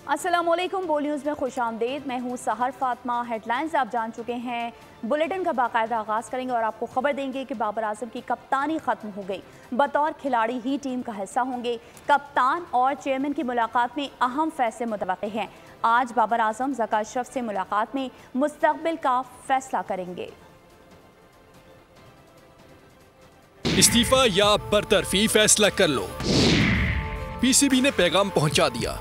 अस्सलामुअलैकुम, बोल न्यूज़ में खुश आमदेद। मैं हूँ सहर फातिमा। हेडलाइंस आप जान चुके हैं। बुलेटिन का बाकायदा आगाज़ करेंगे और आपको खबर देंगे कि बाबर आजम की कप्तानी ख़त्म हो गई। बतौर खिलाड़ी ही टीम का हिस्सा होंगे। कप्तान और चेयरमैन की मुलाकात में अहम फैसले मुतवक्के हैं। आज बाबर आजम ज़का अशरफ से मुलाकात में मुस्तकबिल का फैसला करेंगे। इस्तीफा या बरतरफी, फैसला कर लो। पीसीबी ने पैगाम पहुंचा दिया।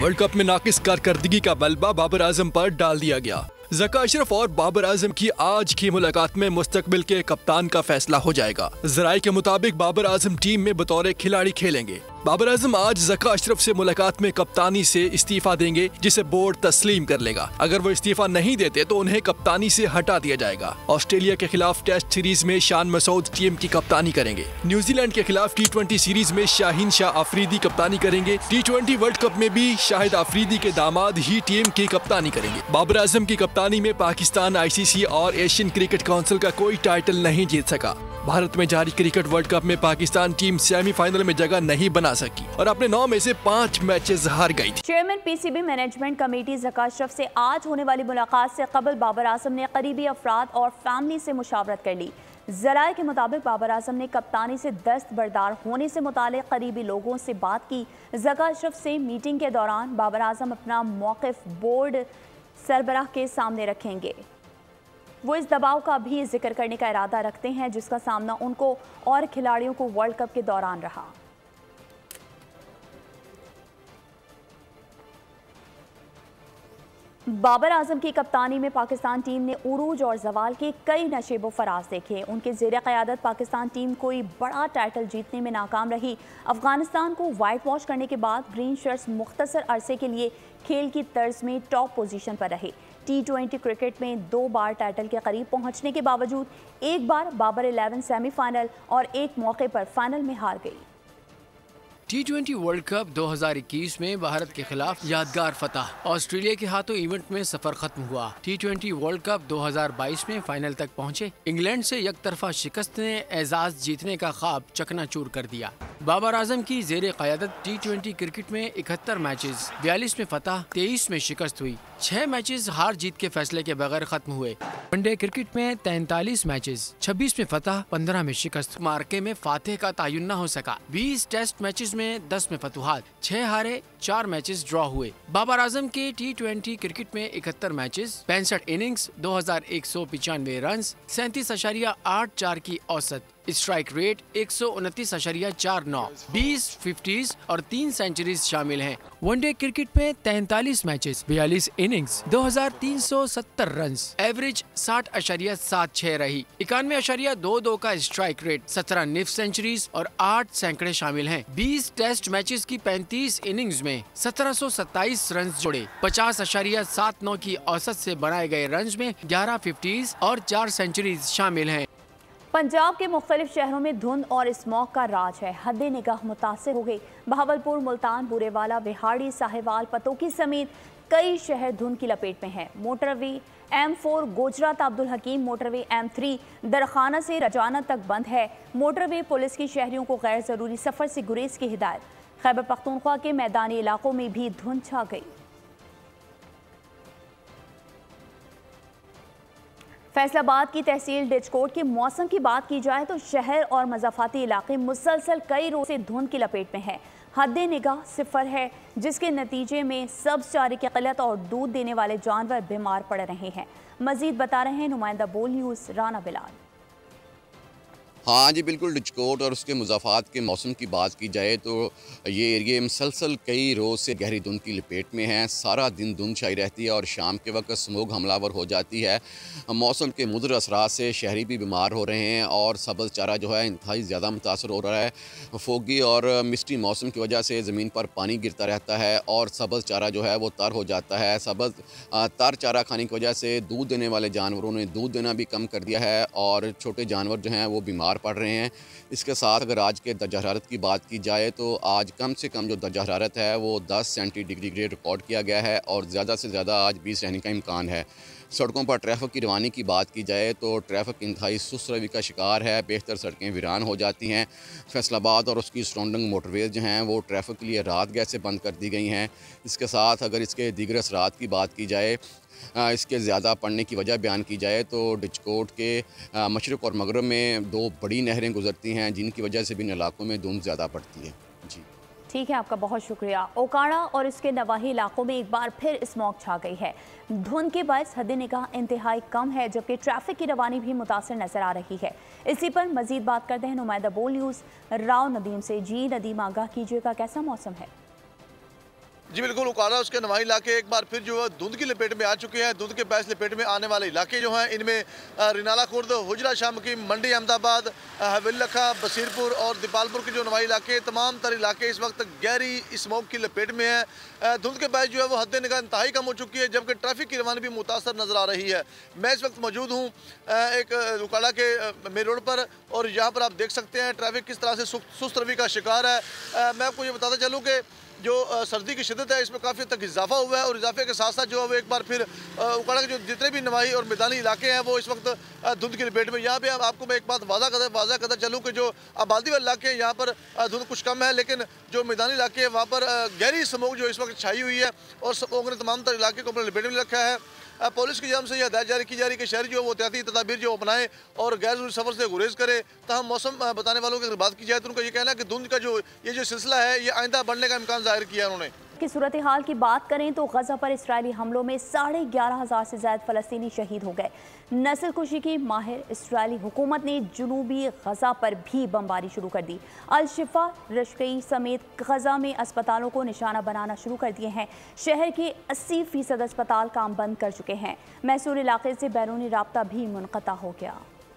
वर्ल्ड कप में नाकिस कारकर्दगी का बलबा बाबर आजम पर डाल दिया गया। ज़का अशरफ और बाबर आजम की आज की मुलाकात में मुस्तकबिल के कप्तान का फैसला हो जाएगा। ज़राए के मुताबिक बाबर आजम टीम में बतौर खिलाड़ी खेलेंगे। बाबर आजम आज ज़का अशरफ से मुलाकात में कप्तानी से इस्तीफा देंगे, जिसे बोर्ड तस्लीम कर लेगा। अगर वो इस्तीफा नहीं देते तो उन्हें कप्तानी से हटा दिया जाएगा। ऑस्ट्रेलिया के खिलाफ टेस्ट सीरीज में शान मसूद टीम की कप्तानी करेंगे। न्यूजीलैंड के खिलाफ T20 सीरीज में शाहीन शाह अफरीदी कप्तानी करेंगे। T20 वर्ल्ड कप में भी शाहिद अफरीदी के दामाद ही टीम की कप्तानी करेंगे। बाबर आजम की कप्तानी में पाकिस्तान ICC और एशियन क्रिकेट काउंसिल का कोई टाइटल नहीं जीत सका। भारत में जारी क्रिकेट वर्ल्ड कप में पाकिस्तान टीम सेमीफाइनल में जगह नहीं बना सकी और अपने 9 में से 5 मैचेस हार गई थी। Chairman PCB management committee Zaka Ashraf से आज होने वाली मुलाकात से कबल बाबर आजम ने करीबी अफराद और फैमिली से मुशावरत कर ली। ज़राए के मुताबिक बाबर आजम ने कप्तानी से दस्तबरदार होने से मुतालिक करीबी लोगों से बात की। ज़का अशरफ से मीटिंग के दौरान बाबर आजम अपना मौक़िफ़ बोर्ड सरबराह के सामने रखेंगे। वो इस दबाव का भी जिक्र करने का इरादा रखते हैं जिसका सामना उनको और खिलाड़ियों को वर्ल्ड कप के दौरान रहा। बाबर आजम की कप्तानी में पाकिस्तान टीम ने उरूज और जवाल के कई नशेबो फराज देखे। उनके ज़ेरे क़यादत पाकिस्तान टीम कोई बड़ा टाइटल जीतने में नाकाम रही। अफगानिस्तान को वाइट वॉश करने के बाद ग्रीन शर्ट्स मुख्तसर अरसे के लिए खेल की तर्ज में टॉप पोजीशन पर रहे। T20 क्रिकेट में 2 बार टाइटल के करीब पहुंचने के बावजूद एक बार बाबर 11 सेमीफाइनल और एक मौके पर फाइनल में हार गई। T20 वर्ल्ड कप 2021 में भारत के खिलाफ यादगार फतह। ऑस्ट्रेलिया के हाथों इवेंट में सफर खत्म हुआ। T20 वर्ल्ड कप 2022 में फाइनल तक पहुंचे। इंग्लैंड से यकतरफा शिकस्त ने एजाज जीतने का ख्वाब चकनाचूर कर दिया। बाबर आजम की ज़ेरे क़यादत T20 क्रिकेट में 71 मैचेस, 42 में फतह, 23 में शिकस्त हुई। 6 मैचेस हार जीत के फैसले के बगैर खत्म हुए। वनडे क्रिकेट में 43 मैचेस, 26 में फतह, 15 में शिकस्त। मार्के में फातेह का तयन न हो सका। 20 टेस्ट मैचेस में 10 में फतुहात, 6 हारे, 4 मैचेस ड्रॉ हुए। बाबर आजम के T20 क्रिकेट में 71 मैचेस, 65 इनिंग्स, 2195 रन, 37.84 की औसत, स्ट्राइक रेट 129.49, 20 50s और 3 सेंचुरीज शामिल हैं। वनडे क्रिकेट में 43 मैचेस, 42 इनिंग्स, 2370 रन, एवरेज 60.76 रही। 91.22 का स्ट्राइक रेट, 17 निफ सेंचुरीज और 8 सैकड़े शामिल हैं। 20 टेस्ट मैचेस की 35 इनिंग्स में 1727 रन जोड़े। 50.79 की औसत से बनाए गए रन में 11 50s और 4 सेंचुरीज शामिल हैं। पंजाब के मुख्तलिफ शहरों में धुंध और स्मॉग का राज है। हद निगाह मुतासिर हो गई। बहावलपुर, मुल्तान, बुरेवाला, बिहाड़ी, साहिवाल, पतोकी समेत कई शहर धुंध की लपेट में हैं। मोटरवे M4 गोजरात अब्दुल हकीम, मोटरवे M3 दरखाना से रजाना तक बंद है। मोटरवे पुलिस की शहरियों को गैर ज़रूरी सफ़र से गुरेज की हिदायत। खैबर पख्तूनख्वा के मैदानी इलाकों में भी धुंध छा गई। फैसलाबाद की तहसील डिचकोट के मौसम की बात की जाए तो शहर और मज़ाफ़ाती इलाके मुसलसल कई रोज़ से धुंध की लपेट में है। हद निगाह सिफर है, जिसके नतीजे में सब्ज़ चारे की क़िल्लत और दूध देने वाले जानवर बीमार पड़ रहे हैं। मज़ीद बता रहे हैं नुमाइंदा बोल न्यूज़ राना बिलाल। हाँ जी, बिल्कुल। डिचकोट और उसके मुज़ाफ़ात के मौसम की बात की जाए तो ये एरिया मुसलसल कई रोज़ से गहरी धुंध की लपेट में है। सारा दिन धुंध छाई रहती है और शाम के वक्त स्मोग हमलावर हो जाती है। मौसम के मुद्र असरात से शहरी भी बीमार हो रहे हैं और सब्ज़ चारा जो है इंतहाई ज़्यादा मुतासर हो रहा है। फोगी और मिस्टी मौसम की वजह से ज़मीन पर पानी गिरता रहता है और सब्ज़ चारा जो है वो तर हो जाता है। सब्ज़ तर चारा खाने की वजह से दूध देने वाले जानवरों ने दूध देना भी कम कर दिया है और छोटे जानवर जो हैं वो बीमार पड़ रहे हैं। इसके साथ अगर आज के दर्जा हरारत की बात की जाए तो आज कम से कम जो दर्जा हरारत है वो 10 सेंटीग्रेड रिकॉर्ड किया गया है और ज़्यादा से ज़्यादा आज 20 रहने का इम्कान है। सड़कों पर ट्रैफिक की रवानी की बात की जाए तो ट्रैफिक इंतहाई सुस्त रवि का शिकार है। बेहतर सड़कें वीरान हो जाती हैं। फैसलाबाद और उसकी सराउंडिंग मोटरवेज जो हैं वो ट्रैफिक के लिए रात गैस से बंद कर दी गई हैं। इसके साथ अगर इसके दीगर असरात की बात की जाए, इसके ज़्यादा पड़ने की वजह बयान की जाए तो डिचकोट के मशरक़ और मगरब में 2 बड़ी नहरें गुजरती हैं, जिनकी वजह से भी इन इलाकों में धुंध ज़्यादा पड़ती है। जी ठीक है, आपका बहुत शुक्रिया। ओकाड़ा और इसके नवाही इलाकों में एक बार फिर स्मॉग छा गई है। धुंध के बायस हद निगाह इंतहाई कम है, जबकि ट्रैफिक की रवानी भी मुतासर नजर आ रही है। इसी पर मजीद बात करते हैं नुमाइंदा बोल न्यूज़ राव नदीम से। जी नदीम, आगाह कीजिएगा, कैसा मौसम है? जी बिल्कुल, उकाड़ा उसके नवाही इलाके एक बार फिर जो है धुंध की लपेट में आ चुके हैं। धुंध के बायस लपेट में आने वाले इलाके जो हैं इनमें रिनाला खुर्द, हुजरा शामकी, मंडी अहमदाबाद, हवेली लखा, बसीरपुर और दीपालपुर के जो नवाही इलाके, तमाम तर इलाके इस वक्त गहरी स्मोक की लपेट में है। धुंध के बायस जो है वो हद निगाह इंतहाई कम हो चुकी है, जबकि ट्रैफिक की रवानी भी मुतासर नजर आ रही है। मैं इस वक्त मौजूद हूँ एक उकाड़ा के मेन रोड पर, और यहाँ पर आप देख सकते हैं ट्रैफिक किस तरह से सुस्त रवि का शिकार है। मैं आपको ये बताता चलूँ कि जो सर्दी की शिद्दत है इसमें काफ़ी हद तक इजाफा हुआ है, और इजाफे के साथ साथ जो है वो एक बार फिर उकाड़ा के जो जितने भी नवाही और मैदानी इलाके हैं वो इस वक्त धुंध की लपेट में। यहाँ पे आपको मैं एक बात वाज़ा करता चलूँ कि जो आबादी वाले इलाके हैं यहाँ पर धुंध कुछ कम है, लेकिन जो मैदानी इलाके हैं वहाँ पर गहरी स्मोक जो इस वक्त छाई हुई है, और स्मोक ने तमाम तर इलाके को अपने लपेट में रखा है। पुलिस की जानिब से यह हदायत जारी की जा रही है कि शहरी जो है वो एहतियाती तदाबीर जो अपनाएं और गैर ज़रूरी सफ़र से गुरेज करे। तहम मौसम बताने वालों की अगर बात की जाए तो उनका ये कहना है कि धुंध का जो ये सिलसिला है ये आइंदा बढ़ने का इम्कान जाहिर किया है उन्होंने। की सूरत हाल की बात करें तो गजा पर इसराइली हमलों में 11,500 से ज़्यादा फ़लस्तीनी शहीद हो गए। नस्ल कुशी की माहिर इसराइली हुकूमत ने जुनूबी गजा पर भी बमबारी शुरू कर दी। अल-शिफा, रशकई समेत गजा में अस्पतालों को निशाना बनाना शुरू कर दिए हैं। शहर के 80% अस्पताल काम बंद कर चुके हैं। मैसूर इलाके से बैरूनी राब्ता भी मुनक़ता हो गया।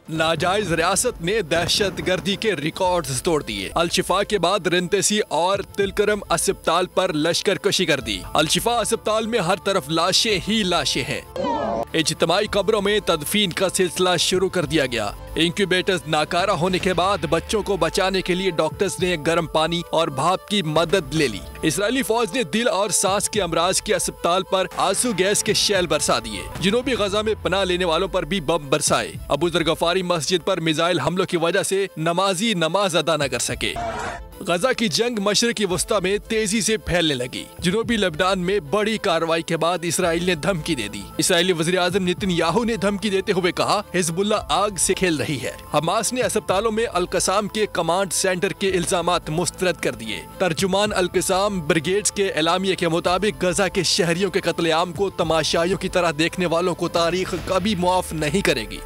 नाजायज रियासत ने दहशत गर्दी के रिकॉर्ड्स तोड़ दिए। अल-शिफा के बाद रिंतेसी और तिलकरम अस्पताल पर लश्कर कशी कर दी। अल-शिफा अस्पताल में हर तरफ लाशें ही लाशें हैं। इज्तिमाई कब्रों में तदफीन का सिलसिला शुरू कर दिया गया। इंक्यूबेटर्स नाकारा होने के बाद बच्चों को बचाने के लिए डॉक्टर्स ने गर्म पानी और भाप की मदद ले ली। इजरायली फौज ने दिल और सांस के अमराज के अस्पताल पर आंसू गैस के शैल बरसा दिए। जनूबी गजा में पनाह लेने वालों पर भी बम बरसाए। अबू जर गफारी मस्जिद पर मिसाइल हमलों की वजह से नमाजी नमाज अदा न कर सके। गजा की जंग मशरिकी वस्ता में तेजी से फैलने लगी। जनूबी लेबनान में बड़ी कार्रवाई के बाद इसराइल ने धमकी दे दी। इसराइली वज़ीर आज़म नेतन्याहू ने धमकी देते हुए कहा, हिजबुल्लाह आग से खेल रही है। हमास ने अस्पतालों में अल-कसाम के कमांड सेंटर के इल्जामात मुस्तरद कर दिए। तर्जुमान अल-कसाम ब्रिगेड्स के एलामिया के मुताबिक गजा के शहरियों के कत्लेआम को तमाशाइयों की तरह देखने वालों को तारीख कभी मुआफ नहीं करेगी।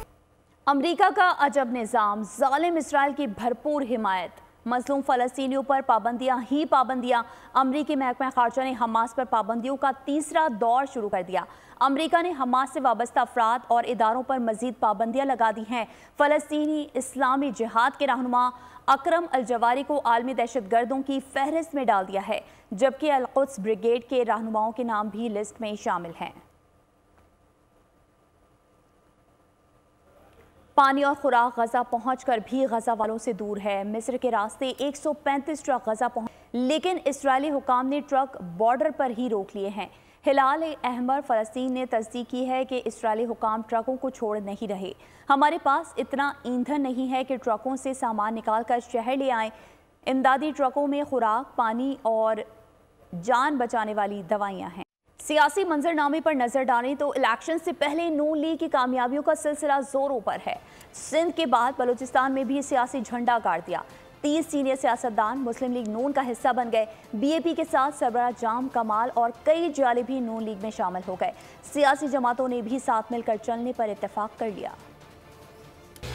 अमरीका का अजब निज़ाम, जालिम इसराइल की भरपूर हिमायत, मजलूम फ़लस्तीनियों पर पाबंदियां ही पाबंदियां। अमरीकी महकमा ख़ारजा ने हमास पर पाबंदियों का तीसरा दौर शुरू कर दिया। अमरीका ने हमास से वाबस्ता अफराद और इदारों पर मजीद पाबंदियां लगा दी हैं। फ़लस्तीनी इस्लामी जिहाद के रहनुमा अकरम अल-जवारी को आलमी दहशतगर्दों की फहरिस्त में डाल दिया है, जबकि अल-कुद्स ब्रिगेड के रहनुमाओं के नाम भी लिस्ट में शामिल हैं। पानी और खुराक गजा पहुंचकर भी गजा वालों से दूर है। मिस्र के रास्ते 135 ट्रक गजा पहुंच, लेकिन इस्राएली हुकाम ने ट्रक बॉर्डर पर ही रोक लिए हैं। हिलाल अहमर फ़लस्तीन ने तस्दीक की है कि इस्राएली हुकाम ट्रकों को छोड़ नहीं रहे। हमारे पास इतना ईंधन नहीं है कि ट्रकों से सामान निकाल कर शहर ले आएं। इमदादी ट्रकों में खुराक, पानी और जान बचाने वाली दवाइयाँ हैं। सियासी मंजरनामे पर नजर डालें तो इलेक्शन से पहले नून लीग की कामयाबियों का सिलसिला जोरों पर है। सिंध के बाद बलूचिस्तान में भी सियासी झंडा गाड़ दिया। 30 सीनियर सियासतदान मुस्लिम लीग नून का हिस्सा बन गए। बीएपी के साथ सरबराह जाम कमाल और कई जाले भी नून लीग में शामिल हो गए। सियासी जमातों ने भी साथ मिलकर चलने पर इत्तेफाक कर लिया।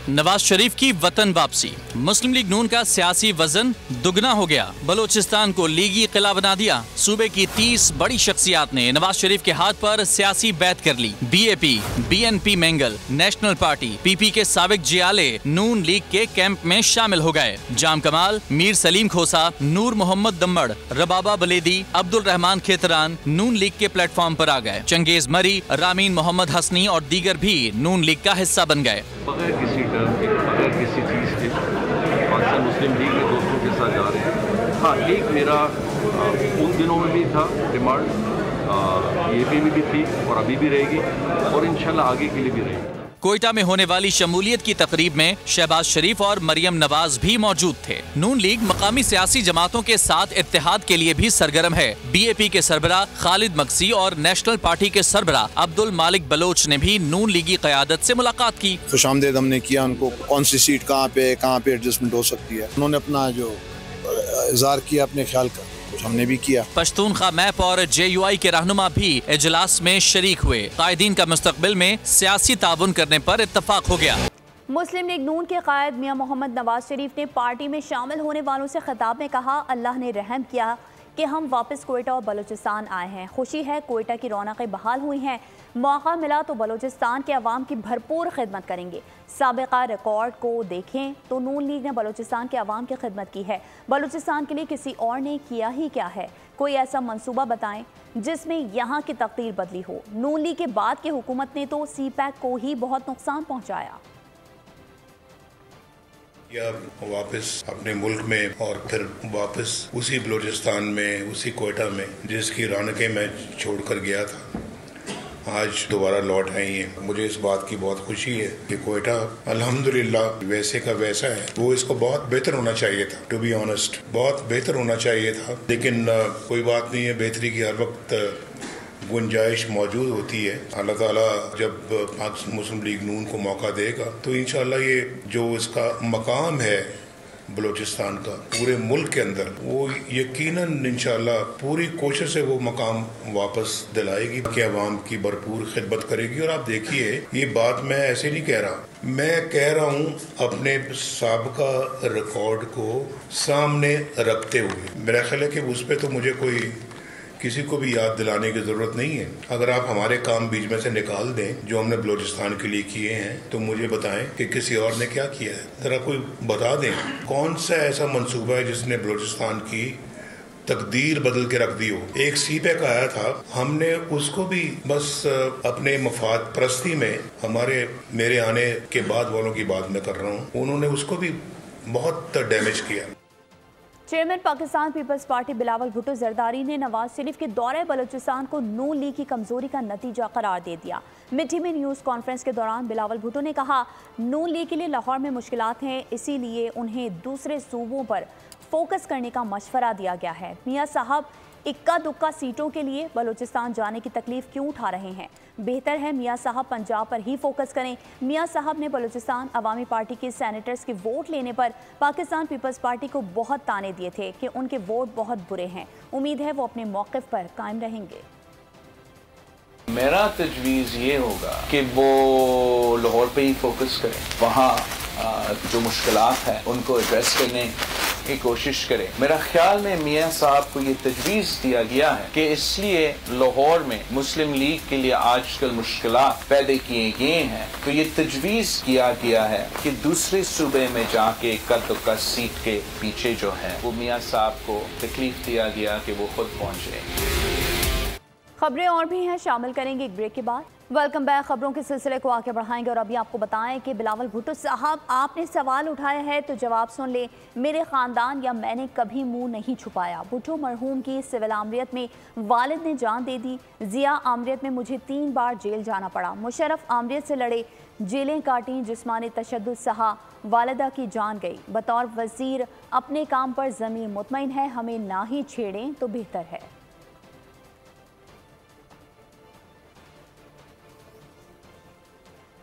नवाज शरीफ की वतन वापसी, मुस्लिम लीग नून का सियासी वजन दुगना हो गया। बलोचिस्तान को लीगी किला बना दिया। सूबे की 30 बड़ी शख्सियात ने नवाज शरीफ के हाथ पर सियासी बैत कर ली। BAP, BNP Mengal, National Party, PP के साबिक जियाले नून लीग के कैंप में शामिल हो गए। जाम कमाल, मीर सलीम खोसा, नूर मोहम्मद दम्मड़, रबाबा बलेदी, अब्दुल रहमान खेतरान नून लीग के प्लेटफॉर्म पर आ गए। चंगेज मरी, रामीन मोहम्मद हसनी और दीगर भी नून लीग का हिस्सा बन गए। अगर किसी चीज़ के पाकिस्तान मुस्लिम लीग के दोस्तों के साथ जा रहे हैं। हाँ, एक मेरा उन दिनों में भी था डिमांड ईपी में भी थी और अभी भी रहेगी और इंशाल्लाह आगे के लिए भी रहेगी। कोयटा में होने वाली शमूलियत की तकरीब में शहबाज शरीफ और मरियम नवाज भी मौजूद थे। नून लीग मकामी सियासी जमातों के साथ इत्तेहाद के लिए भी सरगर्म है। बीएपी के सरबराह खालिद मकसी और नेशनल पार्टी के सरबराह अब्दुल मालिक बलोच ने भी नून लीगी क़यादत से मुलाकात की। खुशामदीद हमने किया उनको, कौन सी सीट कहाँ पे एडजस्टमेंट हो सकती है। उन्होंने अपना जो इज़हार किया अपने ख्याल का, कुछ हमने भी किया। पश्तूनख्वा मैप और JUI के रहनुमा भी इजलास में शरीक हुए। कायदीन का मुस्तकबिल में सियासी ताउन करने पर इत्तफाक हो गया। मुस्लिम लीग नून के कायद मियां मोहम्मद नवाज शरीफ ने पार्टी में शामिल होने वालों से खिताब में कहा, अल्लाह ने रहम किया कि हम वापस कोयटा और बलूचिस्तान आए हैं। खुशी है, कोयटा की रौनकें बहाल हुई हैं। मौका मिला तो बलूचिस्तान के अवाम की भरपूर खिदमत करेंगे। साबिका रिकॉर्ड को देखें तो नून लीग ने बलूचिस्तान के अवाम की खिदमत की है। बलूचिस्तान के लिए किसी और ने किया ही क्या है? कोई ऐसा मंसूबा बताएं जिसमें यहाँ की तकदीर बदली हो। नून लीग के बाद की हुकूमत ने तो CPAC को ही बहुत नुकसान पहुँचाया। या वापस अपने मुल्क में और फिर वापस उसी बलूचिस्तान में, उसी कोयटा में जिसकी रौनकें मैं छोड़कर गया था, आज दोबारा लौट आई हैं। मुझे इस बात की बहुत खुशी है कि कोयटा अल्हम्दुलिल्लाह वैसे का वैसा है। वो इसको बहुत बेहतर होना चाहिए था, टू बी ऑनेस्ट, बहुत बेहतर होना चाहिए था। लेकिन कोई बात नहीं है, बेहतरी की हर वक्त गुंजाइश मौजूद होती है। अल्लाह ताला जब पाकिस्तान मुस्लिम लीग नून को मौका देगा तो इंशाल्लाह ये जो इसका मकाम है बलूचिस्तान का पूरे मुल्क के अंदर, वो यकीनन इंशाल्लाह पूरी कोशिश से वो मकाम वापस दिलाएगी कि अवाम की भरपूर खिदमत करेगी। और आप देखिए, ये बात मैं ऐसे नहीं कह रहा, मैं कह रहा हूँ अपने साबिका रिकॉर्ड को सामने रखते हुए। मेरा ख्याल है कि उस पर तो मुझे कोई किसी को भी याद दिलाने की ज़रूरत नहीं है। अगर आप हमारे काम बीच में से निकाल दें जो हमने बलूचिस्तान के लिए किए हैं, तो मुझे बताएं कि किसी और ने क्या किया है। ज़रा कोई बता दें कौन सा ऐसा मंसूबा है जिसने बलूचिस्तान की तकदीर बदल के रख दी हो। एक CPAC आया था, हमने उसको भी बस अपने मफाद परस्ती में, मेरे आने के बाद वालों की बात मैं कर रहा हूँ, उन्होंने उसको भी बहुत डैमेज किया। Chairman Pakistan peoples party Bilawal Bhutto Zardari ने नवाज शरीफ के दौरे बलूचिस्तान को नून लीग की कमजोरी का नतीजा करार दे दिया। मिठी में न्यूज़ कॉन्फ्रेंस के दौरान बिलावल भुट्टो ने कहा, नून लीग के लिए लाहौर में मुश्किलात हैं, इसीलिए उन्हें दूसरे सूबों पर फोकस करने का मशवरा दिया गया है। मियाँ साहब इक्का दुक्का सीटों के लिए बलूचिस्तान जाने की तकलीफ क्यों उठा रहे हैं? बेहतर है मियाँ साहब पंजाब पर ही फोकस करें। मियाँ साहब ने बलूचिस्तान अवामी पार्टी के सेनेटर्स के वोट लेने पर पाकिस्तान पीपल्स पार्टी को बहुत ताने दिए थे कि उनके वोट बहुत बुरे हैं। उम्मीद है वो अपने मौक़िफ़ पर कायम रहेंगे। मेरा तजवीज़ ये होगा कि वो लाहौर पे ही फोकस करें, वहाँ जो मुश्किलात हैं उनको एड्रेस करने की कोशिश करें। मेरा ख्याल में मियाँ साहब को ये तजवीज़ दिया गया है कि इसलिए लाहौर में मुस्लिम लीग के लिए आजकल मुश्किलात पैदा किए गए हैं, तो ये तजवीज़ किया गया है कि दूसरे सूबे में जाके कद सीट के पीछे जो है वो मियाँ साहब को तकलीफ दिया गया कि वो खुद पहुँचे। खबरें और भी हैं, शामिल करेंगे एक ब्रेक के बाद। Welcome back. खबरों के सिलसिले को आगे बढ़ाएंगे और अभी आपको बताएं कि बिलावल भुट्टो साहब, आपने सवाल उठाया है तो जवाब सुन ले। मेरे ख़ानदान या मैंने कभी मुंह नहीं छुपाया। भुट्टो मरहूम की सिविल आमरीत में वालिद ने जान दे दी। जिया आमरीत में मुझे 3 बार जेल जाना पड़ा। मुशर्रफ आमरीत से लड़े, जेलें काटी, जिस्मानी तशद्दुद सहा, वालिदा की जान गई। बतौर वज़ीर अपने काम पर ज़मीर मुतमईन है, हमें ना ही छेड़ें तो बेहतर है।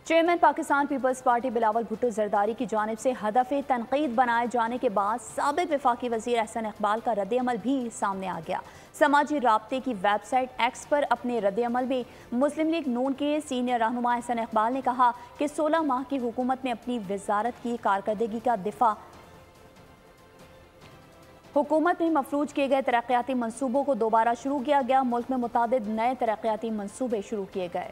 Chairman Pakistan peoples party Bilawal Bhutto Zardari की जानिब से हदफ़ तनकीद बनाए जाने के बाद साबिक़ वफ़ाक़ी वज़ीर एहसन इकबाल का रद्द-ए-अमल भी सामने आ गया। समाजी राब्ते की वेबसाइट एक्स पर अपने रद्द-ए-अमल में मुस्लिम लीग नून के सीनियर रहनुमा एहसन इकबाल ने कहा कि 16 माह की हुकूमत में अपनी वज़ारत की कारकर्दगी का दिफा, हुकूमत में मफरूज किए गए तरक्याती मनसूबों को दोबारा शुरू किया गया। मुल्क में मुताबिद नए तरक्याती मनसूबे शुरू किए गए।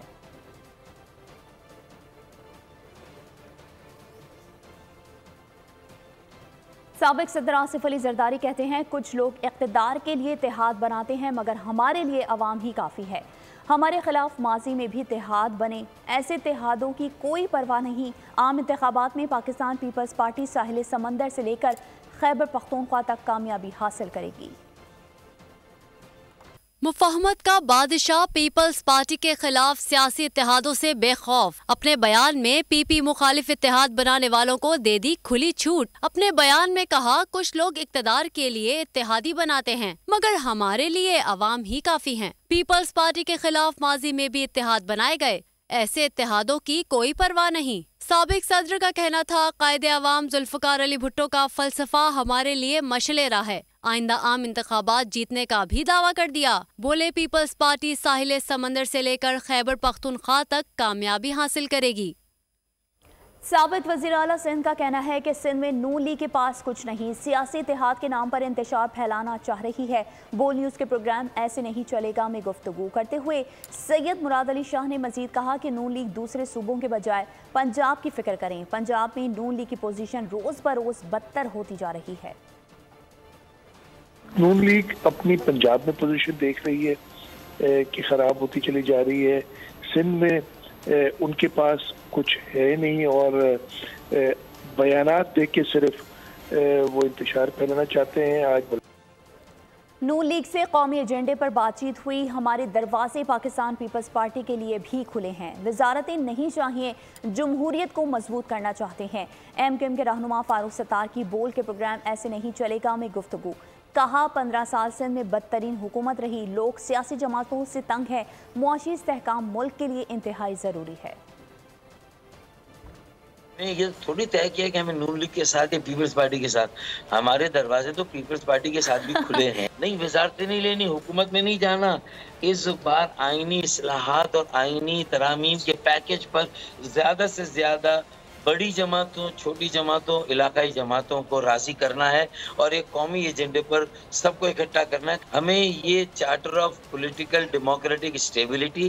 साबिक़ सदर आसिफ अली जरदारी कहते हैं, कुछ लोग इक़्तिदार के लिए इत्तेहाद बनाते हैं मगर हमारे लिए अवाम ही काफ़ी है। हमारे खिलाफ माजी में भी इत्तेहाद बने, ऐसे इत्तेहादों की कोई परवाह नहीं। आम इंतखाबात में पाकिस्तान पीपल्स पार्टी साहिल समंदर से लेकर खैबर पख्तूनख्वा तक कामयाबी हासिल करेगी। मुफाहमत का बादशाह पीपल्स पार्टी के खिलाफ सियासी इत्तेहादों से बेखौफ। अपने बयान में पीपी मुखालिफ इत्तेहाद बनाने वालों को दे दी खुली छूट। अपने बयान में कहा, कुछ लोग इक्तदार के लिए इत्तेहादी बनाते हैं, मगर हमारे लिए अवाम ही काफी हैं। पीपल्स पार्टी के खिलाफ माजी में भी इत्तेहाद बनाए गए, ऐसे इत्तेहादों की कोई परवाह नहीं। साबिक सदर का कहना था, कायदे अवाम जुल्फकार अली भुट्टो का फलसफा हमारे लिए मशले रहा है। आइंदा आम इंतखाबात जीतने का भी दावा कर दिया। बोले, पीपल्स पार्टी साहिल समंदर से लेकर खैबर पख्तूनख्वा तक कामयाबी हासिल करेगी। साबिक वज़ीर आला सिंध का कहना है कि सिंध में नून लीग के पास कुछ नहीं, सियासी इत्तेहाद के नाम पर इंतशार फैलाना चाह रही है। बोल न्यूज़ के प्रोग्राम ऐसे नहीं चलेगा में गुफ्तगू करते हुए सैयद मुराद अली शाह ने मजीद कहा कि नून लीग दूसरे सूबों के बजाय पंजाब की फिक्र करें। पंजाब में नून लीग की पोजीशन रोज बरोज बदतर होती जा रही है। नून लीग अपनी पंजाब में पोजीशन देख रही है कि खराब होती चली जा रही है। सिंध में उनके पास कुछ है नहीं और बयानात देख के सिर्फ वो इंतशार फैलाना चाहते हैं। आज नून लीग से कौमी एजेंडे पर बातचीत हुई। हमारे दरवाजे पाकिस्तान पीपल्स पार्टी के लिए भी खुले हैं। वजारतें नहीं चाहिए, जमहूरियत को मजबूत करना चाहते हैं। MKM के रहनुमा फारूक सत्तार की बोल के प्रोग्राम ऐसे नहीं चलेगा में गुफ्तगू। कहा, 15 साल सिंध में बदतरीन हुकूमत रही, लोग सियासी जमातों से तंग है। मुआशी इस्तेहकाम मुल्क के लिए इंतहाई ज़रूरी है। ये थोड़ी तय किया कि हमें नून लीग के साथ या पीपल्स पार्टी के साथ, हमारे दरवाजे तो पीपल्स पार्टी के साथ भी खुले हैं। नहीं, वजारतें नहीं लेनी, हुकूमत में नहीं जाना। इस बार आईनी इस्लाहात और आईनी तरामीम के पैकेज पर ज्यादा से ज्यादा बड़ी जमातों, छोटी जमातों, इलाकाई जमातों को राजी करना है और एक कौमी एजेंडे पर सबको इकट्ठा करना है। हमें ये charter of political democratic stability,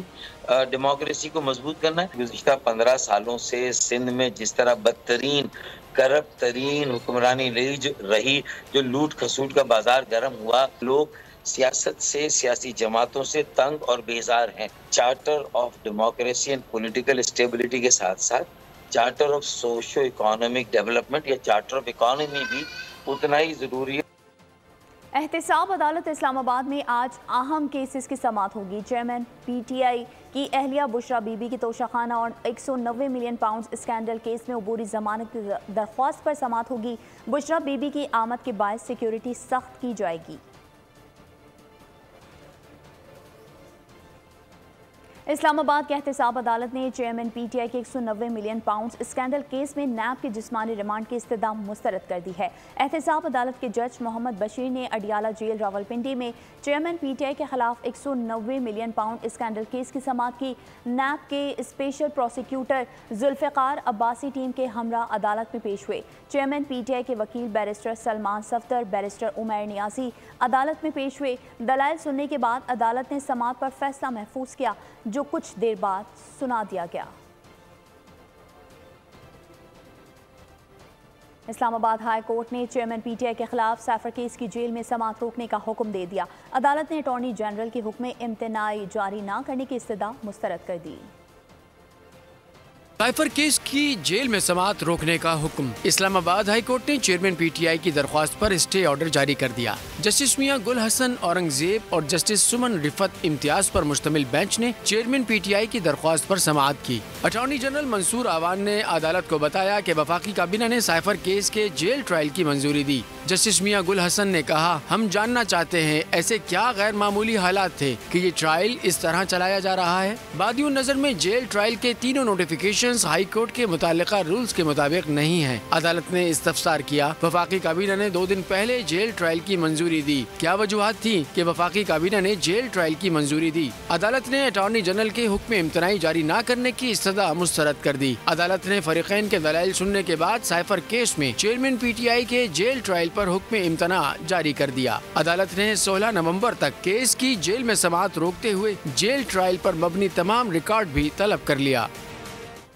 democracy को मजबूत करना है। गुज़िश्ता 15 सालों से सिंध में जिस तरह बदतरीन करप्ट तरीन हुक्मरानी रही, जो लूट खसूट का बाजार गर्म हुआ, लोग सियासत से, सियासी जमातों से तंग और बेजार हैं। Charter of democracy and political stability के साथ साथ charter of socio economic development या चार्टर ऑफ इकोनॉमी भी उतना ही जरूरी है। एहतसाब अदालत इस्लामाबाद में आज अहम केसेस की समाअत होगी। चेयरमैन PTI की अहलिया बुशरा बीबी की तोशाखाना और 190 मिलियन पाउंड स्कैंडल केस में अबूरी जमानत की दरख्वास्त पर समाअत होगी। बुशरा बीबी की आमद के बाद सिक्योरिटी सख्त की जाएगी। इस्लामाबाद के एहतसाब अदालत ने चेयरमैन PTI के 190 मिलियन पाउंड स्कैंडल केस में नैब के जिस्मानी रिमांड की इस्तदा मुस्तरद कर दी है। एहतसाब अदालत के जज मोहम्मद बशीर ने अडियाला जेल रावलपिंडी में चेयरमैन PTI के खिलाफ 190 मिलियन पाउंड स्कैंडल केस की समाअत की। नैब के special prosecutor Zulfiqar Abbasi team के हमरा अदालत में पेश हुए। चेयरमैन PTI के वकील बैरिस्टर सलमान सफ्दर, बैरिस्टर उमैर नियाजी अदालत में पेश हुए। दलाइल सुनने के बाद अदालत ने समाअत पर फैसला महफूज किया, जो कुछ देर बाद सुना दिया गया। इस्लामाबाद हाई कोर्ट ने चेयरमैन PTI के खिलाफ साइफर केस की जेल में समाअत रोकने का हुक्म दे दिया। अदालत ने अटॉर्नी जनरल के हुक्म इम्तनाई जारी न करने की इस्तदा मुस्तरद कर दी। साइफर केस की जेल में समाअत रोकने का हुक्म। इस्लामाबाद हाई कोर्ट ने चेयरमैन PTI की दरख्वास्त पर स्टे ऑर्डर जारी कर दिया। जस्टिस मियां गुल हसन औरंगजेब और जस्टिस सुमन रिफत इम्तियाज पर मुश्तमिल बेंच ने चेयरमैन PTI की दरख्वास्त पर समाअत की। अटॉर्नी जनरल मंसूर आवान ने अदालत को बताया कि वफाकी काबीना ने साइफर केस के जेल ट्रायल की मंजूरी दी। जस्टिस मियां गुल हसन ने कहा, हम जानना चाहते हैं ऐसे क्या गैर मामूली हालात थे कि ये ट्रायल इस तरह चलाया जा रहा है। बादियों नजर में जेल ट्रायल के तीनों नोटिफिकेशन हाई कोर्ट के मुतालिका रूल्स के मुताबिक नहीं है। अदालत ने इस्तफसार किया, वफाकी काबीना ने 2 दिन पहले जेल ट्रायल की मंजूरी दी। क्या वजूहात थी कि वफाकी काबीना ने जेल ट्रायल की मंजूरी दी? अदालत ने अटॉर्नी जनरल के हुक्म इम्तनाई जारी न करने की इस्तदा मुस्तरद कर दी। अदालत ने फरीकैन के दलाइल सुनने के बाद साइफर केस में चेयरमैन PTI के जेल ट्रायल पर हुक्म इम्तना जारी कर दिया। अदालत ने 16 नवम्बर तक केस की जेल में समाअत रोकते हुए जेल ट्रायल पर मबनी तमाम रिकॉर्ड भी तलब कर लिया।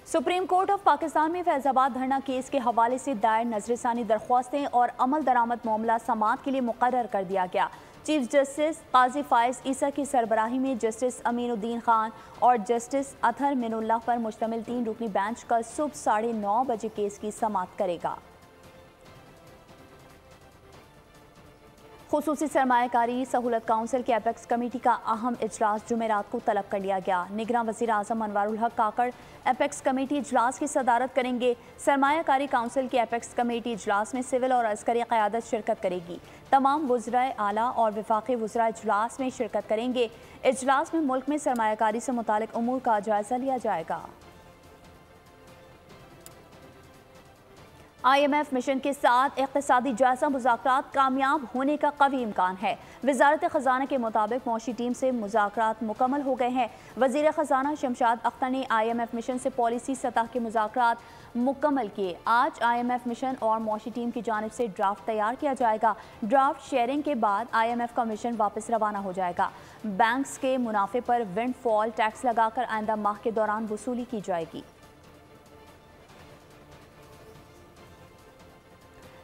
सुप्रीम कोर्ट ऑफ पाकिस्तान में फैजाबाद धरना केस के हवाले से दायर नजरसानी दरख्वास्तें और अमल दरामद मामला समाअत के लिए मुकर्रर कर दिया गया। चीफ जस्टिस काजी फायज ईसा की सरबराही में जस्टिस अमीनुद्दीन खान और जस्टिस अतहर मिनुल्लाह पर मुश्तमिल 3 रुकनी बेंच कल सुबह 9:30 बजे केस की समाअत करेगा। खुसूसी सरमायाकारी सहूलत काउंसिल की एपेक्स कमेटी का अहम इजलास जुमेरात को तलब कर लिया गया। निगरान वज़ीर आज़म अनवारुल हक काकड़ एपेक्स कमेटी इजलास की सदारत करेंगे। सरमायाकारी काउंसिल की एपेक्स कमेटी इजलास में सिविल और अस्करी क़यादत शिरकत करेगी। तमाम वज़राए आला और वफाकी वज़रा इजलास में शिरकत करेंगे। इजलास में मुल्क में सरमायाकारी से मुतालिक उमूर का जायज़ा लिया जाएगा। IMF मिशन के साथ इक़्तिसादी जायज़ा मुज़ाकरात कामयाब होने का कवी इम्कान है। वज़ारत ख़ज़ाना के मुताबिक मौशी टीम से मुज़ाकरात मुकम्मल हो गए हैं। वज़ीर ख़ज़ाना शमशाद अख्तर ने IMF मिशन से पॉलिसी सतह के मुज़ाकरात मुकम्मल किए। आज IMF मिशन और मौशी टीम की जानिब से ड्राफ्ट तैयार किया जाएगा। ड्राफ्ट शेयरिंग के बाद IMF का मिशन वापस रवाना हो जाएगा। बैंक्स के मुनाफे पर विंडफॉल टैक्स लगाकर आइंदा माह के दौरान वसूली की जाएगी।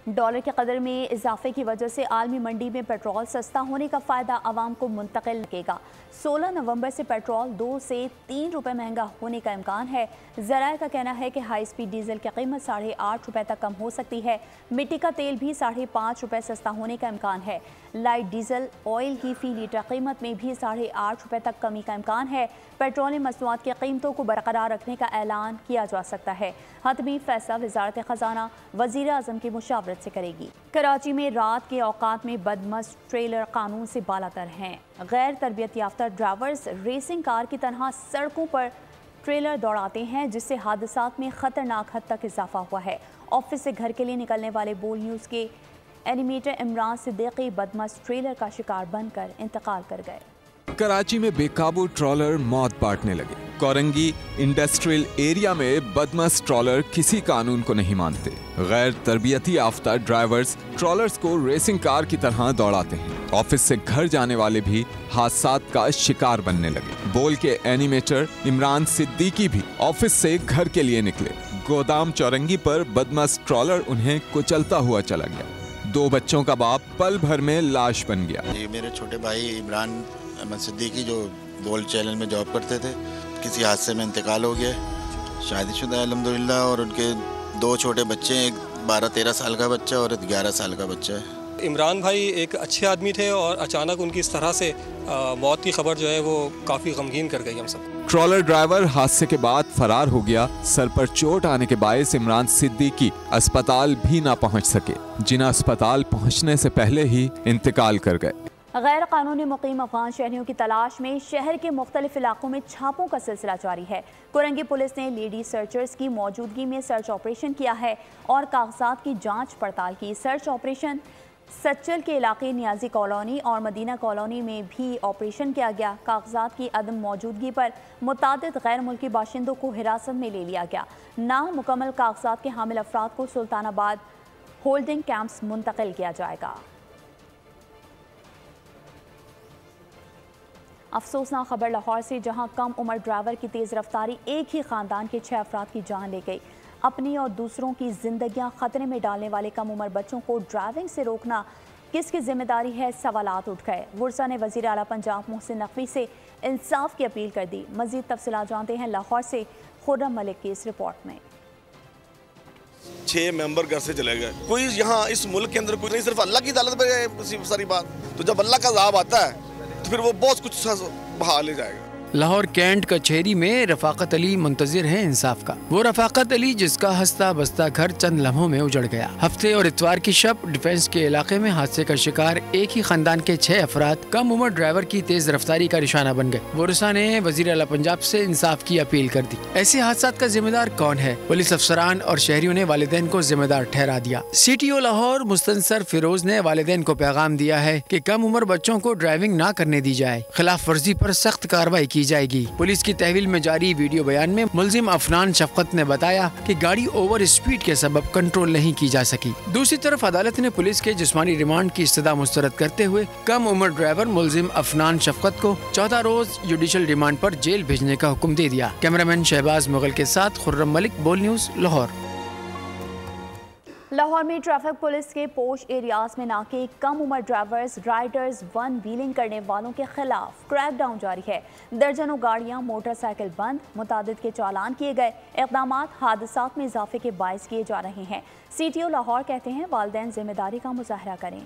डॉलर की कदर में इजाफे की वजह से आलमी मंडी में पेट्रोल सस्ता होने का फ़ायदा आवाम को मुंतकिल लगेगा। 16 नवंबर से पेट्रोल 2 से 3 रुपये महंगा होने का इम्कान है। ज़राए का कहना है कि हाई स्पीड डीजल की कीमत 8.5 रुपये तक कम हो सकती है। मिट्टी का तेल भी 5.5 रुपये सस्ता होने का इम्कान है। लाइट डीजल ऑयल की फ़ी लीटर कीमत में भी 8.5 रुपये तक कमी का इम्कान है। पेट्रोलियम मसनूआत की कीमतों को बरकरार रखने का ऐलान किया जा सकता है। हतमी फैसला वज़ारत ख़ज़ाना वज़ीर आज़म की मुशावरत से करेगी। कराची में रात के औकात में बदमस्त ट्रेलर कानून से बालातर हैं। गैर तरबियत याफ्ता ड्राइवर्स रेसिंग कार की तरह सड़कों पर ट्रेलर दौड़ाते हैं, जिससे हादसात में ख़तरनाक हद तक इजाफा हुआ है। ऑफिस से घर के लिए निकलने वाले बोल न्यूज़ के एनिमेटर इमरान सिद्दीकी बदमस्त ट्रेलर का शिकार बनकर इंतकाल कर गए। कराची में बेकाबू ट्रॉलर मौत बांटने लगे। कोरंगी इंडस्ट्रियल एरिया में बदमस्त ट्रॉलर किसी कानून को नहीं मानते। गैर तरबियती याफ्ता ड्राइवर्स ट्रॉलर्स को रेसिंग कार की तरह दौड़ाते हैं। ऑफिस से घर जाने वाले भी हादसात का शिकार बनने लगे। बोल के एनिमेटर इमरान सिद्दीकी भी ऑफिस से घर के लिए निकले। गोदाम चौरंगी पर बदमस्त ट्रॉलर उन्हें कुचलता हुआ चला गया। 2 बच्चों का बाप पल भर में लाश बन गया। ये मेरे छोटे भाई इमरान अहमद सिद्दीकी जो बोल चैनल में जॉब करते थे, किसी हादसे में इंतकाल हो गया। शादीशुदा अल्हम्दुलिल्लाह, और उनके 2 छोटे बच्चे हैं, एक 12-13 साल का बच्चा और एक 11 साल का बच्चा है। इमरान भाई एक अच्छे आदमी थे और अचानक उनकी इस तरह से मौत की खबर जो है वो काफ़ी गमगीन कर गई हम सब। ट्रॉलर ड्राइवर हादसे के बाद फरार हो गया। सर पर चोट आने के बायस इमरान सिद्दीकी अस्पताल भी ना पहुंच सके, जिन्हें अस्पताल पहुंचने से पहले ही इंतकाल कर गए। गैर कानूनी मुकीम अफगान शहरियों की तलाश में शहर के मुख्तलिफ इलाकों में छापों का सिलसिला जारी है। कोरंगी पुलिस ने लेडी सर्चर्स की मौजूदगी में सर्च ऑपरेशन किया है और कागजात की जांच पड़ताल की। सर्च ऑपरेशन सच्चल के इलाके नियाजी कॉलोनी और मदीना कॉलोनी में भी ऑपरेशन किया गया। कागजात की अदम मौजूदगी पर मुतादिद गैर मुल्की बाशिंदों को हिरासत में ले लिया गया। नामुकम्मल कागजात के हामिल अफराद को सुल्तानाबाद होल्डिंग कैंप्स मुंतकिल किया जाएगा। अफसोसनाक खबर लाहौर से, जहां कम उम्र ड्राइवर की तेज़ रफ्तारी एक ही ख़ानदान के 6 अफराद की जान ले गई। अपनी और दूसरों की जिंदगियां खतरे में डालने वाले कम उम्र बच्चों को ड्राइविंग से रोकना किसकी जिम्मेदारी है, सवालात उठ गए। वुरसा ने वज़ीर आला पंजाब मोहसिन नकवी से इंसाफ की अपील कर दी। मज़ीद तफसीलात जानते हैं लाहौर से खुर्रम मलिक की इस रिपोर्ट में। 6 मेंबर घर से चले गए। कोई यहाँ इस मुल्क के अंदर कोई नहीं, सिर्फ अल्लाह की अदालत में सारी बात। तो जब अल्लाह का अज़ाब आता है तो फिर वो बहुत कुछ बहा ले जाएगा। लाहौर कैंट कचहरी में रफाकत अली मुंतजिर है इंसाफ का। वो रफाकत अली जिसका हंसता बसता घर चंद लम्हों में उजड़ गया। हफ्ते और इतवार की शब डिफेंस के इलाके में हादसे का शिकार एक ही खानदान के 6 अफराद कम उम्र ड्राइवर की तेज रफ्तारी का निशाना बन गए। वुरसा ने वजीर आला पंजाब से इंसाफ की अपील कर दी। ऐसे हादसा का जिम्मेदार कौन है? पुलिस अफसरान और शहरियों ने वालिदैन को जिम्मेदार ठहरा दिया। CTO लाहौर मुस्तनसर फिरोज ने वालिदैन को पैगाम दिया है कि कम उम्र बच्चों को ड्राइविंग न करने दी जाए। खिलाफ वर्जी पर सख्त कार्रवाई की जाएगी। पुलिस की तहवील में जारी वीडियो बयान में मुलजिम अफनान शफकत ने बताया कि गाड़ी ओवर स्पीड के सबब कंट्रोल नहीं की जा सकी। दूसरी तरफ अदालत ने पुलिस के जिस्मानी रिमांड की इस्तदा मुस्तरद करते हुए कम उम्र ड्राइवर मुलजिम अफनान शफकत को 14 रोज जुडिशल रिमांड पर जेल भेजने का हुक्म दे दिया। कैमरामैन शहबाज मुगल के साथ खुर्रम मलिक, बोल न्यूज, लाहौर। लाहौर में ट्रैफिक पुलिस के पोश एरियाज में नाके कम उम्र ड्राइवर्स, राइडर्स, वन व्हीलिंग करने वालों के खिलाफ क्रैकडाउन जारी है। दर्जनों गाड़ियां, मोटरसाइकिल बंद, मुतादिद के चालान किए गए। इक़दामात हादसात में इजाफे के बायस किए जा रहे हैं। CTO लाहौर कहते हैं वालिदैन जिम्मेदारी का मुजाहरा करें।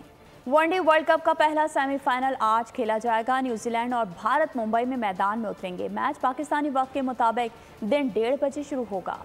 वनडे वर्ल्ड कप का पहला सेमीफाइनल आज खेला जाएगा। न्यूजीलैंड और भारत मुंबई में मैदान में उतरेंगे। मैच पाकिस्तानी वक्त के मुताबिक दिन 1:30 बजे शुरू होगा।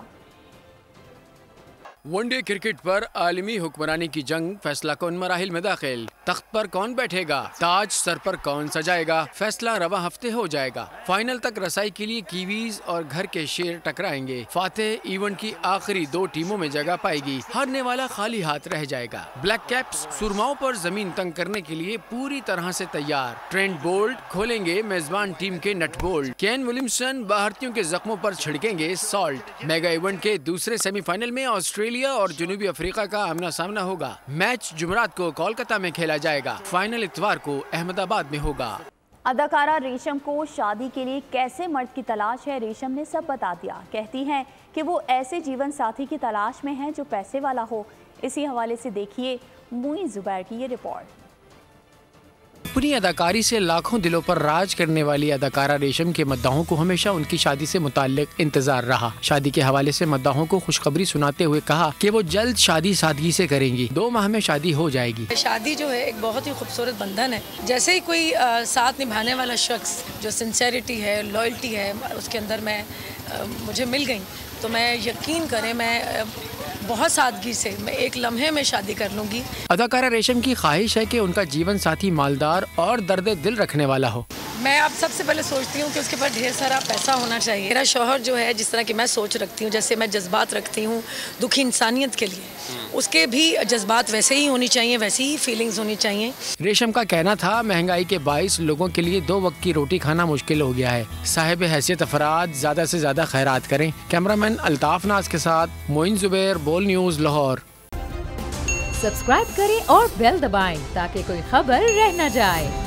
वनडे क्रिकेट पर आलमी हुक्मरानी की जंग, फैसला कौन मराहिल में दाखिल, तख्त पर कौन बैठेगा, ताज सर पर कौन सजाएगा, फैसला रवा हफ्ते हो जाएगा। फाइनल तक रसाई के लिए कीवीज और घर के शेर टकराएंगे। फातेह इवेंट की आखिरी 2 टीमों में जगह पाएगी, हारने वाला खाली हाथ रह जाएगा। ब्लैक कैप्स सुरमाओं पर जमीन तंग करने के लिए पूरी तरह से तैयार। ट्रेंट बोल्ट खोलेंगे मेजबान टीम के नट बोल्ट। केन विलियमसन भारतीयों के जख्मों पर छिड़केंगे सॉल्ट। मेगा इवेंट के दूसरे सेमीफाइनल में ऑस्ट्रेलिया और जनूबी अफ्रीका का आमना सामना होगा। मैच जुमरात को कोलकाता में खेला जाएगा। फाइनल इतवार को अहमदाबाद में होगा। अदाकारा रेशम को शादी के लिए कैसे मर्द की तलाश है, रेशम ने सब बता दिया। कहती हैं कि वो ऐसे जीवन साथी की तलाश में है जो पैसे वाला हो। इसी हवाले से देखिए मुईन जुबैर की ये रिपोर्ट। अपनी अदाकारी से लाखों दिलों पर राज करने वाली अदाकारा रेशम के मद्दाहों को हमेशा उनकी शादी से मुताल्लिक इंतजार रहा। शादी के हवाले से मद्दाहों को खुशखबरी सुनाते हुए कहा कि वो जल्द शादी सादगी से करेंगी। 2 माह में शादी हो जाएगी। शादी जो है एक बहुत ही खूबसूरत बंधन है। जैसे ही कोई साथ निभाने वाला शख्स जो सिंसेरिटी है, लॉयल्टी है, उसके अंदर मुझे मिल गई तो मैं यकीन करें मैं बहुत सादगी से मैं एक लम्हे में शादी कर लूँगी। अदाकारा रेशम की ख्वाहिश है कि उनका जीवन साथी मालदार और दर्द दिल रखने वाला हो। मैं अब सबसे पहले सोचती हूँ कि उसके पास ढेर सारा पैसा होना चाहिए। मेरा शौहर जो है जिस तरह की मैं सोच रखती हूँ, जैसे मैं जज्बात रखती हूँ दुखी इंसानियत के लिए, उसके भी जज्बात वैसे ही होनी चाहिए, वैसी ही फीलिंग्स होनी चाहिए। रेशम का कहना था महंगाई के बाइस लोगों के लिए 2 वक्त की रोटी खाना मुश्किल हो गया है। साहिब हैसियत अफराद ज्यादा से ज्यादा खैरात करें। कैमरामैन अल्ताफ नाज के साथ मोइन जुबैर, बोल न्यूज, लाहौर। सब्सक्राइब करें और बेल दबाएं ताकि कोई खबर रह न जाए।